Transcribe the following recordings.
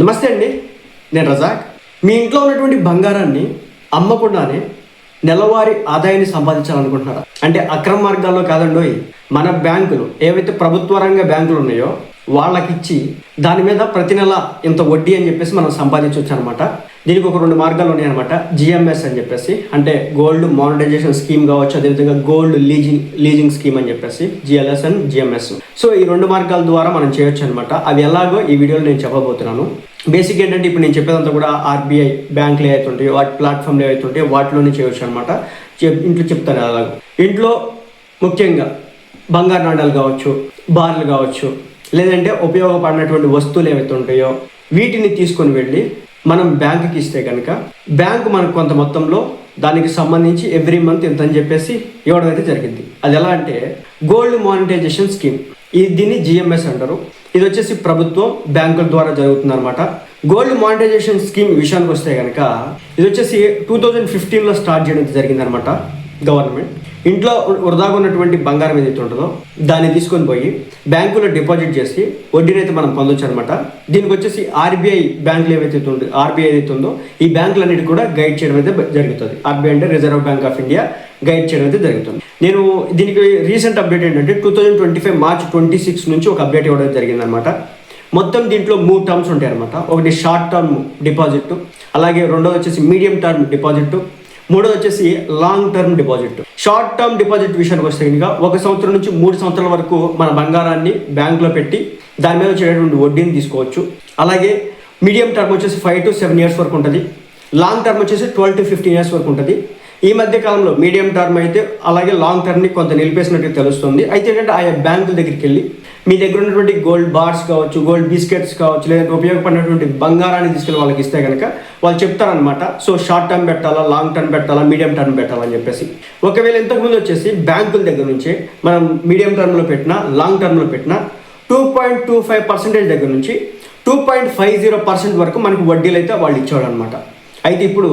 నమస్తే అండి, నేను రజాక్. మీ ఇంట్లో ఉన్నటువంటి బంగారాన్ని అమ్మకుండానే నెలవారీ ఆదాయాన్ని సంపాదించాలనుకుంటున్నారా? అంటే అక్రమ మార్గాల్లో కాదండోయ్, మన బ్యాంకులు ఏవైతే ప్రభుత్వ రంగ బ్యాంకులు ఉన్నాయో వాళ్ళకిచ్చి దాని మీద ప్రతి నెల ఇంత వడ్డీ అని చెప్పేసి మనం సంపాదించవచ్చు అనమాట. దీనికి ఒక 2 మార్గాలు ఉన్నాయన్నమాట. జిఎంఎస్ అని చెప్పేసి, అంటే గోల్డ్ మానిటైజేషన్ స్కీమ్ కావచ్చు, అదేవిధంగా గోల్డ్ లీజింగ్ స్కీమ్ అని చెప్పేసి, జిఎల్ఎస్ అండ్ జిఎంఎస్. సో ఈ 2 మార్గాల ద్వారా మనం చేయొచ్చు అనమాట. అవి ఎలాగో ఈ వీడియోలో నేను చెప్పబోతున్నాను. బేసిక్ ఏంటంటే ఇప్పుడు నేను చెప్పేదంతా కూడా ఆర్బీఐ బ్యాంకులు ఏవైతే ఉంటాయో వాటి ప్లాట్ఫామ్లు ఏవైతే ఉంటాయో వాటిలోనే చేయొచ్చు అనమాట. ఇంట్లో చెప్తాను అలాగో. ఇంట్లో ముఖ్యంగా బంగారు నాణాలు కావచ్చు, బార్లు కావచ్చు, లేదంటే ఉపయోగపడినటువంటి వస్తువులు ఏవైతే ఉంటాయో వీటిని తీసుకొని వెళ్ళి మనం బ్యాంకుకి ఇస్తే కనుక బ్యాంకు మనకు కొంత మొత్తంలో దానికి సంబంధించి ఎవ్రీ మంత్ ఇంత అని చెప్పేసి ఇవ్వడం అయితే జరిగింది. అది ఎలా అంటే గోల్డ్ మానిటైజేషన్ స్కీమ్, దీన్ని జిఎంఎస్ అంటారు. ఇది వచ్చేసి ప్రభుత్వం బ్యాంకుల ద్వారా జరుగుతుంది అనమాట. గోల్డ్ మానిటైజేషన్ స్కీమ్ విషయానికి వస్తే కనుక ఇది వచ్చేసి 2015లో స్టార్ట్ చేయడం జరిగింది అనమాట. గవర్నమెంట్ ఇంట్లో వృధాగా ఉన్నటువంటి బంగారం ఏదైతే ఉంటుందో దాన్ని తీసుకొని పోయి బ్యాంకులో డిపాజిట్ చేసి వడ్డీని అయితే మనం పొందొచ్చు అనమాట. దీనికి వచ్చేసి ఆర్బీఐ బ్యాంకులు ఆర్బీఐ ఏదైతే ఉందో ఈ బ్యాంకులన్నిటి కూడా గైడ్ చేయడం అయితే జరుగుతుంది. ఆర్బీఐ అంటే reserve bank of India guide చేయడం అయితే జరుగుతుంది. నేను దీనికి రీసెంట్ అప్డేట్ ఏంటంటే 2025 మార్చ్ 26 నుంచి ఒక అప్డేట్ ఇవ్వడం జరిగింది అనమాట. మొత్తం దీంట్లో 3 టర్మ్స్ ఉంటాయి అనమాట. ఒకటి షార్ట్ టర్మ్ డిపాజిట్, అలాగే రెండోది వచ్చేసి మీడియం టర్మ్ డిపాజిట్, మూడోది వచ్చేసి long term deposit. Short term deposit విషయానికి వస్తే ఇంకా 1 సంవత్సరం నుంచి 3 సంవత్సరాల వరకు మన బంగారాన్ని బ్యాంకులో పెట్టి దాని మీద వచ్చేటువంటి వడ్డీని తీసుకోవచ్చు. అలాగే మీడియం టర్మ్ వచ్చేసి 5 to 7 years వరకు ఉంటుంది. లాంగ్ టర్మ్ వచ్చేసి 12 to 15 years వరకు ఉంటుంది. ఈ మధ్య కాలంలో మీడియం టర్మ్ అయితే అలాగే లాంగ్ టర్మ్ని కొంత నిలిపేసినట్టు తెలుస్తుంది. అయితే ఏంటంటే ఆయా బ్యాంకుల దగ్గరికి వెళ్ళి మీ దగ్గర ఉన్నటువంటి గోల్డ్ బార్స్ కావచ్చు, గోల్డ్ బిస్కెట్స్ కావచ్చు, లేదంటే ఉపయోగపడినటువంటి బంగారాన్ని తీసుకెళ్ళి వాళ్ళకి ఇస్తే కనుక వాళ్ళు చెప్తారనమాట. సో షార్ట్ టర్మ్ పెట్టాలా, లాంగ్ టర్మ్ పెట్టాలా, మీడియం టర్మ్ పెట్టాలని చెప్పేసి. ఒకవేళ ఇంతకుముందు వచ్చేసి బ్యాంకుల దగ్గర నుంచే మనం మీడియం టర్మ్లో పెట్టినా లాంగ్ టర్మ్లో పెట్టినా 2.25% దగ్గర నుంచి 2.50% వరకు మనకు వడ్డీలు అయితే వాళ్ళు ఇచ్చేవాడు అనమాట. అయితే ఇప్పుడు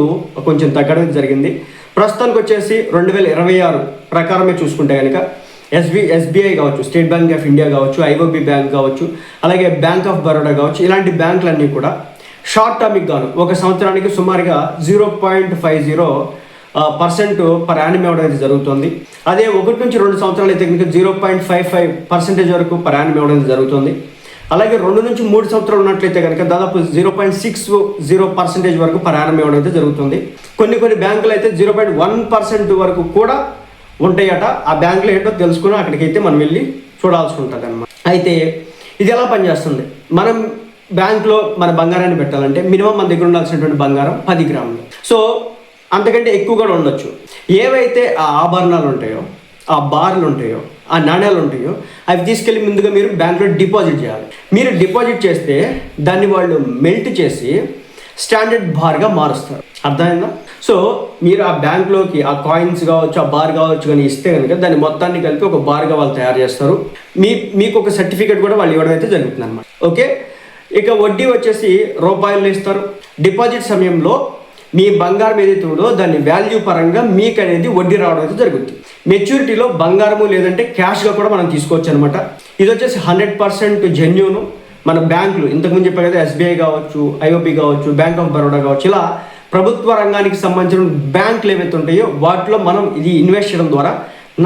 కొంచెం తగ్గడం జరిగింది. ప్రస్తుతానికి వచ్చేసి 2026 ప్రకారమే చూసుకుంటే కనుక ఎస్బీఐ కావచ్చు, స్టేట్ బ్యాంక్ ఆఫ్ ఇండియా కావచ్చు, ఐఓబి బ్యాంక్ కావచ్చు, అలాగే బ్యాంక్ ఆఫ్ బరోడా కావచ్చు, ఇలాంటి బ్యాంకులన్నీ కూడా షార్ట్ టర్మ్కి గాను 1 సంవత్సరానికి సుమారుగా 0.50% పర్ యానం ఇవ్వడం అయితే జరుగుతుంది. అదే 1 నుంచి 2 సంవత్సరాలు అయితే కనుక 0.55% వరకు పర్ యానం ఇవ్వడం జరుగుతుంది. అలాగే 2 నుంచి 3 సంవత్సరాలు ఉన్నట్లయితే కనుక దాదాపు 0.60% వరకు పర్ యానం ఇవ్వడం అయితే జరుగుతుంది. కొన్ని బ్యాంకులు అయితే 0.1% వరకు కూడా ఉంటాయట. ఆ బ్యాంకులు ఏంటో తెలుసుకుని అక్కడికైతే మనం వెళ్ళి చూడాల్సి ఉంటుంది అనమాట. అయితే ఇది ఎలా పనిచేస్తుంది? మనం బ్యాంకులో మన బంగారాన్ని పెట్టాలంటే మినిమం మన దగ్గర ఉండాల్సినటువంటి బంగారం 10 గ్రాములు. సో అంతకంటే ఎక్కువ కూడా ఉండొచ్చు. ఏవైతే ఆ ఆభరణాలు ఉంటాయో, ఆ బార్లు ఉంటాయో, ఆ నాణ్యాలు ఉంటాయో అవి తీసుకెళ్ళి ముందుగా మీరు బ్యాంకులో డిపాజిట్ చేయాలి. మీరు డిపాజిట్ చేస్తే దాన్ని వాళ్ళు మెల్ట్ చేసి స్టాండర్డ్ బార్గా మారుస్తారు. అర్థమైందా? సో మీరు ఆ బ్యాంక్లోకి ఆ కాయిన్స్ కావచ్చు, ఆ బార్ కావచ్చు కానీ ఇస్తే కనుక దాన్ని మొత్తాన్ని కలిపి ఒక బార్గా వాళ్ళు తయారు చేస్తారు. మీకు ఒక సర్టిఫికేట్ కూడా వాళ్ళు ఇవ్వడం అయితే జరుగుతుంది అనమాట. ఓకే, ఇక వడ్డీ వచ్చేసి రూపాయలు ఇస్తారు. డిపాజిట్ సమయంలో మీ బంగారం ఏదైతే ఉందో దాని వాల్యూ పరంగా మీకు అనేది వడ్డీ రావడం అయితే జరుగుతుంది. మెచ్యూరిటీలో బంగారము లేదంటే క్యాష్గా కూడా మనం తీసుకోవచ్చు అనమాట. ఇది వచ్చేసి 100% జెన్యూను. మన బ్యాంకులు ఇంతకుముందు చెప్పారు కదా, ఎస్బీఐ కావచ్చు, ఐఓబి కావచ్చు, బ్యాంక్ ఆఫ్ బరోడా కావచ్చు, ఇలా ప్రభుత్వ రంగానికి సంబంధించిన బ్యాంకులు ఏవైతే ఉంటాయో వాటిలో మనం ఇది ఇన్వెస్ట్ చేయడం ద్వారా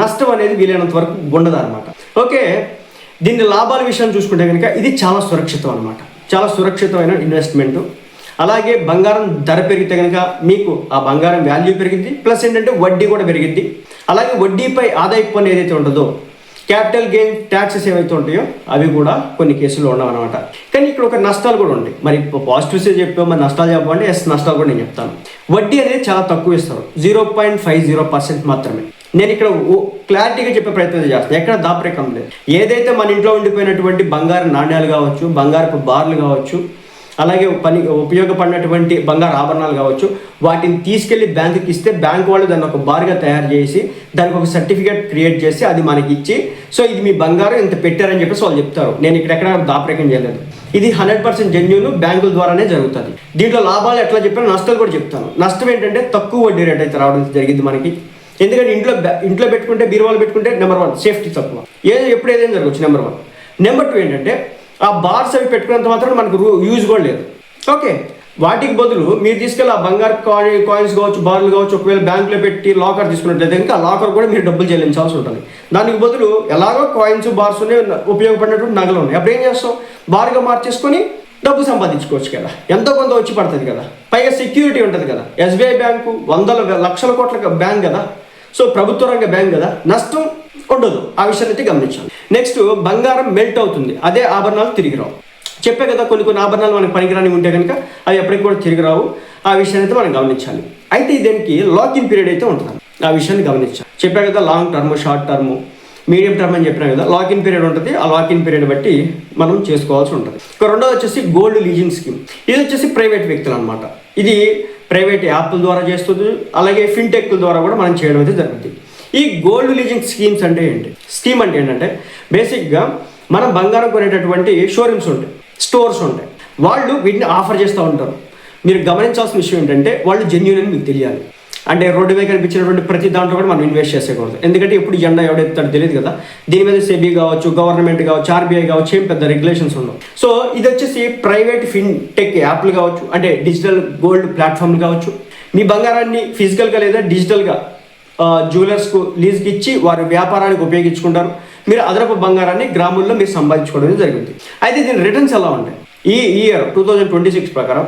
నష్టం అనేది వీలైనంత వరకు ఉండదు అనమాట. ఓకే, దీని లాభాల విషయాన్ని చూసుకుంటే కనుక ఇది చాలా సురక్షితం అనమాట. చాలా సురక్షితమైన ఇన్వెస్ట్మెంట్. అలాగే బంగారం ధర పెరిగితే కనుక మీకు ఆ బంగారం వాల్యూ పెరిగింది, ప్లస్ ఏంటంటే వడ్డీ కూడా పెరిగింది. అలాగే వడ్డీపై ఆదాయపు పన్ను ఏదైతే ఉంటుందో, క్యాపిటల్ గెయిన్ ట్యాక్సెస్ ఏవైతే ఉంటాయో అవి కూడా కొన్ని కేసులు ఉండవు అనమాట. కానీ ఇక్కడ ఒక నష్టాలు కూడా ఉంటాయి. మరి పాజిటివ్సే చెప్పాం, మరి నష్టాలు చెప్పమంటే నష్టాలు కూడా నేను చెప్తాను. వడ్డీ అనేది చాలా తక్కువ ఇస్తారు, 0.50% మాత్రమే. నేను ఇక్కడ క్లారిటీగా చెప్పే ప్రయత్నం చేస్తాను, ఎక్కడ దాపరికం లేదు. ఏదైతే మన ఇంట్లో ఉండిపోయినటువంటి బంగారు నాణ్యాలు కావచ్చు, బంగారపు బార్లు కావచ్చు, అలాగే ఉపయోగపడినటువంటి బంగారు ఆభరణాలు కావచ్చు, వాటిని తీసుకెళ్లి బ్యాంకుకి ఇస్తే బ్యాంక్ వాళ్ళు దాన్ని ఒక బార్గా తయారు చేసి దానికి ఒక సర్టిఫికేట్ క్రియేట్ చేసి అది మనకి ఇచ్చి, సో ఇది మీ బంగారం ఇంత పెట్టారని చెప్పేసి వాళ్ళు చెప్తారు. నేను ఎక్కడ దాపరికం చేయలేదు. ఇది 100% జెన్యూన్, బ్యాంకుల ద్వారానే జరుగుతుంది. దీంట్లో లాభాలు ఎట్లా చెప్పాను, నష్టాలు కూడా చెప్తాను. నష్టం ఏంటంటే తక్కువ వడ్డీ రేట్ అయితే రావడం జరిగింది మనకి. ఎందుకంటే ఇంట్లో పెట్టుకుంటే, బీరువాలు పెట్టుకుంటే నెంబర్ 1 సేఫ్టీ తక్కువ, ఎప్పుడు ఏదైనా జరగవచ్చు నెంబర్ 1. నెంబర్ 2 ఏంటంటే ఆ బార్స్ అవి పెట్టుకున్నంత మాత్రం మనకు యూజ్ కూడా లేదు. ఓకే, వాటికి బదులు మీరు తీసుకెళ్ళి ఆ బంగారు కాయిన్స్ కావచ్చు, బార్లు కావచ్చు, ఒకవేళ బ్యాంకులో పెట్టి లాకర్ తీసుకున్నట్లయితే ఇంకా ఆ లాకర్ కూడా మీరు డబ్బులు చెల్లించాల్సి ఉంటుంది. దానికి బదులు ఎలాగో కాయిన్స్ బార్స్ ఉపయోగపడినటువంటి నగలు ఉన్నాయి, అప్పుడు ఏం చేస్తాం, బార్గా మార్చేసుకొని డబ్బు సంపాదించుకోవచ్చు కదా, ఎంతో కొంత వచ్చి పడుతుంది కదా, పైగా సెక్యూరిటీ ఉంటుంది కదా. ఎస్బీఐ బ్యాంకు లక్షల కోట్ల బ్యాంక్ కదా, సో ప్రభుత్వ రంగ బ్యాంక్ కదా, నష్టం ఉండదు. ఆ విషయాన్ని అయితే గమనించాలి. నెక్స్ట్, బంగారం మెల్ట్ అవుతుంది, అదే ఆభరణాలు తిరిగి రావు. చెప్పే కదా, కొన్ని ఆభరణాలు మనకి పనికిరాని ఉంటే కనుక అవి ఎప్పటికి కూడా తిరిగి రావు. ఆ విషయాన్ని అయితే మనం గమనించాలి. అయితే దీనికి లాక్-ఇన్ పీరియడ్ అయితే ఉంటుంది, ఆ విషయాన్ని గమనించాలి. చెప్పే కదా, long term, short term, medium term అని చెప్పినా కదా, లాక్-ఇన్ పీరియడ్ ఉంటుంది. ఆ లాక్-ఇన్ పీరియడ్ బట్టి మనం చేసుకోవాల్సి ఉంటుంది. ఇక రెండోది వచ్చేసి గోల్డ్ లీజింగ్ స్కీమ్. ఇది వచ్చేసి ప్రైవేట్ వ్యక్తులు అనమాట. ఇది ప్రైవేట్ యాప్ల ద్వారా చేస్తుంది, అలాగే ఫిన్టెక్ల ద్వారా కూడా మనం చేయడం అయితే జరుగుతుంది. ఈ గోల్డ్ లీజింగ్ స్కీమ్స్ అంటే ఏంటి? స్కీమ్ అంటే ఏంటంటే బేసిక్గా మనం బంగారం కొనేటటువంటి షోరూమ్స్ ఉంటాయి, స్టోర్స్ ఉంటాయి, వాళ్ళు వీటిని ఆఫర్ చేస్తూ ఉంటారు. మీరు గమనించాల్సిన విషయం ఏంటంటే వాళ్ళు జెన్యూన్ అని మీకు తెలియాలి. అంటే రోడ్డు మీద కనిపించినటువంటి ప్రతి దాంట్లో కూడా మనం ఇన్వెస్ట్ చేసేకూడదు. ఎందుకంటే ఇప్పుడు జెండా ఎవడెత్తాడో తెలియదు కదా, దీని మీద సెబీ కావచ్చు, గవర్నమెంట్ కావచ్చు, ఆర్బీఐ కావచ్చు, ఏం పెద్ద రెగ్యులేషన్స్ ఉండవు. సో ఇది వచ్చేసి ప్రైవేట్ ఫిన్టెక్ యాప్లు కావచ్చు, అంటే డిజిటల్ గోల్డ్ ప్లాట్ఫామ్లు కావచ్చు, మీ బంగారాన్ని ఫిజికల్గా లేదా డిజిటల్గా జ్యువెలర్స్కు లీజ్కి ఇచ్చి వారి వ్యాపారానికి ఉపయోగించుకుంటారు. మీరు అదనపు బంగారాన్ని గ్రాముల్లో మీరు సంపాదించుకోవడం జరుగుతుంది. అయితే దీని రిటర్న్స్ ఎలా ఉంటాయి? ఈ ఇయర్ 2026 ప్రకారం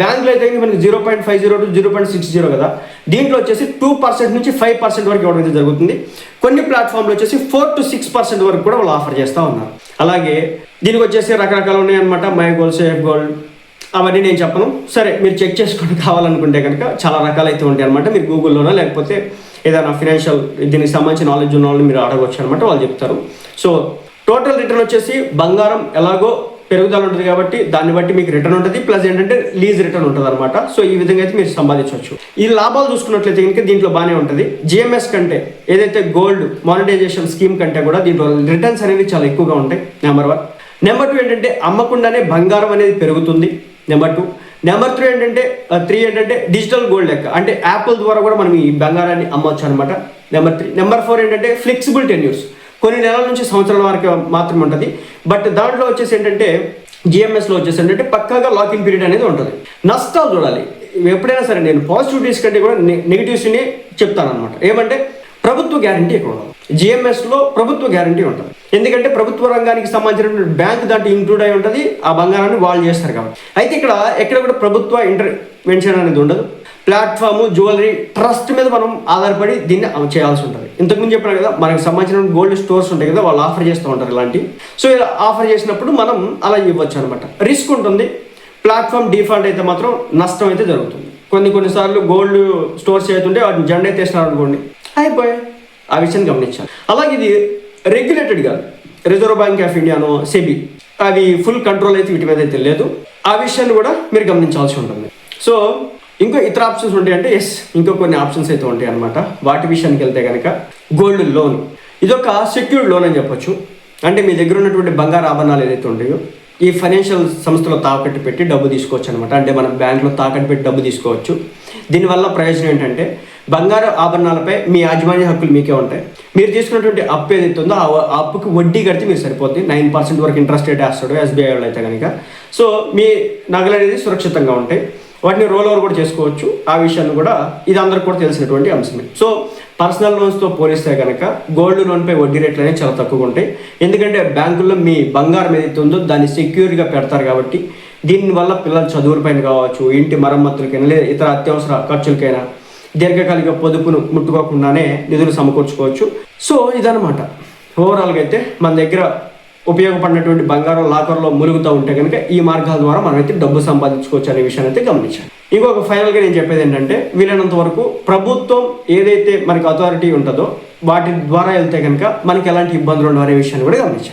బ్యాంకులో అయితే మనకి 0.50 to 0.60 కదా, దీంట్లో వచ్చేసి 2% నుంచి 5% వరకు ఇవ్వడం అయితే జరుగుతుంది. కొన్ని ప్లాట్ఫామ్లో వచ్చేసి 4 to 6% వరకు కూడా వాళ్ళు ఆఫర్ చేస్తూ ఉన్నారు. అలాగే దీనికి వచ్చేసి రకరకాలు ఉన్నాయన్నమాట, మై గోల్డ్, సేఫ్ గోల్డ్, అవన్నీ నేను చెప్పను. సరే, మీరు చెక్ చేసుకొని కావాలనుకుంటే కనుక చాలా రకాలు అయితే ఉంటాయి అనమాట. మీరు గూగుల్లోనో లేకపోతే ఏదైనా ఫినాన్షియల్ దీనికి సంబంధించిన నాలెడ్జ్ ఉన్న వాళ్ళు మీరు అడగవచ్చు అనమాట, వాళ్ళు చెప్తారు. సో టోటల్ రిటర్న్ వచ్చేసి బంగారం ఎలాగో పెరుగుదల ఉంటుంది కాబట్టి దాన్ని బట్టి మీకు రిటర్న్ ఉంటుంది, ప్లస్ ఏంటంటే లీజ్ రిటర్న్ ఉంటుంది అనమాట. సో ఈ విధంగా అయితే మీరు సంపాదించవచ్చు. ఈ లాభాలు చూసుకున్నట్లయితే కనుక దీంట్లో బాగానే ఉంటుంది. జిఎంఎస్ కంటే ఏదైతే గోల్డ్ మానిటైజేషన్ స్కీమ్ కంటే కూడా దీంట్లో రిటర్న్స్ అనేవి చాలా ఎక్కువగా ఉంటాయి. నెంబర్ 1. నెంబర్ 2 ఏంటంటే అమ్మకుండానే బంగారం అనేది పెరుగుతుంది. నెంబర్ 2. నెంబర్ 3 ఏంటంటే డిజిటల్ గోల్డ్ లెక్క, అంటే యాప్ల ద్వారా కూడా మనం ఈ బంగారాన్ని అమ్మవచ్చు అనమాట. నెంబర్ 3. నెంబర్ 4 ఏంటంటే ఫ్లెక్సిబుల్ టెన్యూర్స్, కొన్ని నెలల నుంచి సంవత్సరాల వరకు మాత్రమే ఉంటుంది. బట్ దాంట్లో వచ్చేసి ఏంటంటే జిఎంఎస్లో వచ్చేసి ఏంటంటే పక్కాగా లాక్-ఇన్ పీరియడ్ అనేది ఉంటుంది. నష్టాలు చూడాలి ఎప్పుడైనా సరే. నేను పాజిటివిటీస్ కంటే కూడా నెగిటివ్స్ని చెప్తాను అనమాట. ఏమంటే ప్రభుత్వ గ్యారంటీ ఎక్కువ ఉండదు, జిఎంఎస్లో ప్రభుత్వ గ్యారంటీ ఉంటుంది. ఎందుకంటే ప్రభుత్వ రంగానికి సంబంధించినటువంటి బ్యాంక్ దాంట్లో ఇంక్లూడ్ అయి ఉంటుంది, ఆ బంగారాన్ని వాళ్ళు చేస్తారు కాబట్టి. అయితే ఎక్కడ కూడా ప్రభుత్వ ఇంటర్వెన్షన్ అనేది ఉండదు. ప్లాట్ఫామ్, జ్యువెలరీ, ట్రస్ట్ మీద మనం ఆధారపడి దీన్ని చేయాల్సి ఉంటుంది. ఇంతకుముందు చెప్పినా కదా, మనకు సంబంధించిన గోల్డ్ స్టోర్స్ ఉంటాయి కదా, వాళ్ళు ఆఫర్ చేస్తూ ఉంటారు ఇలాంటివి. సో ఇలా ఆఫర్ చేసినప్పుడు మనం అలా ఇవ్వచ్చు అనమాట. రిస్క్ ఉంటుంది. ప్లాట్ఫామ్ డిఫాల్ట్ అయితే మాత్రం నష్టం అయితే జరుగుతుంది. కొన్నిసార్లు గోల్డ్ స్టోర్స్ అవుతుంటే వాటిని జెండా అయితే వేస్తున్నారు అనుకోండి, అయిపోయాయి. ఆ విషయాన్ని గమనించాలి. అలాగే ఇది రెగ్యులేటెడ్ కాదు, రిజర్వ్ బ్యాంక్ ఆఫ్ ఇండియానో సెబీ అవి ఫుల్ కంట్రోల్ అయితే వీటి మీద అయితే లేదు. ఆ విషయాన్ని కూడా మీరు గమనించాల్సి ఉంటుంది. సో ఇంకో ఇతర ఆప్షన్స్ ఉంటాయి అంటే ఇంకో కొన్ని ఆప్షన్స్ అయితే ఉంటాయి అనమాట. వాటి విషయానికి వెళ్తే కనుక గోల్డ్ లోన్, ఇదొక సెక్యూర్డ్ లోన్ అని చెప్పొచ్చు. అంటే మీ దగ్గర ఉన్నటువంటి బంగారు ఆభరణాలు ఏదైతే ఉంటాయో ఈ ఫైనాన్షియల్ సంస్థలో తాకట్టు పెట్టి డబ్బు తీసుకోవచ్చు అనమాట. అంటే మనం బ్యాంకులో తాకట్టు పెట్టి డబ్బు తీసుకోవచ్చు. దీనివల్ల ప్రయోజనం ఏంటంటే బంగారు ఆభరణాలపై మీ యాజమాన్య హక్కులు మీకే ఉంటాయి. మీరు తీసుకున్నటువంటి అప్పు ఏదైతే ఉందో ఆ అప్పుకి వడ్డీ కడితే మీరు సరిపోతుంది. 9% వరకు ఇంట్రెస్ట్ రేట్ వేస్తాడు ఎస్బీఐ వాళ్ళు అయితే కనుక. సో మీ నగలు అనేది సురక్షితంగా ఉంటాయి, వాటిని రోల్ ఓవర్ కూడా చేసుకోవచ్చు. ఆ విషయాన్ని కూడా ఇది అందరికి కూడా తెలిసినటువంటి అంశమే. సో పర్సనల్ లోన్స్తో పోలిస్తే కనుక గోల్డ్ లోన్పై వడ్డీ రేట్లు అనేవి చాలా తక్కువగా ఉంటాయి. ఎందుకంటే బ్యాంకుల్లో మీ బంగారం ఏదైతే ఉందో దాన్ని సెక్యూర్గా పెడతారు కాబట్టి దీనివల్ల పిల్లల చదువులపైన కావచ్చు, ఇంటి మరమ్మతులకైనా లేదా ఇతర అత్యవసర ఖర్చులకైనా దీర్ఘకాలిక పొదుపును ముట్టుకోకుండానే నిధులు సమకూర్చుకోవచ్చు. సో ఇదనమాట. ఓవరాల్గా అయితే మన దగ్గర ఉపయోగపడినటువంటి బంగారం లాకర్లో మురుగుతూ ఉంటే కనుక ఈ మార్గాల ద్వారా మనమైతే డబ్బు సంపాదించుకోవచ్చు అనే విషయాన్ని అయితే గమనించాలి. ఇంకొక ఫైనల్గా నేను చెప్పేది ఏంటంటే వీలైనంత వరకు ప్రభుత్వం ఏదైతే మనకి అథారిటీ ఉంటుందో వాటి ద్వారా వెళ్తే కనుక మనకి ఎలాంటి ఇబ్బందులు ఉండవు అనే విషయాన్ని కూడా గమనించాలి.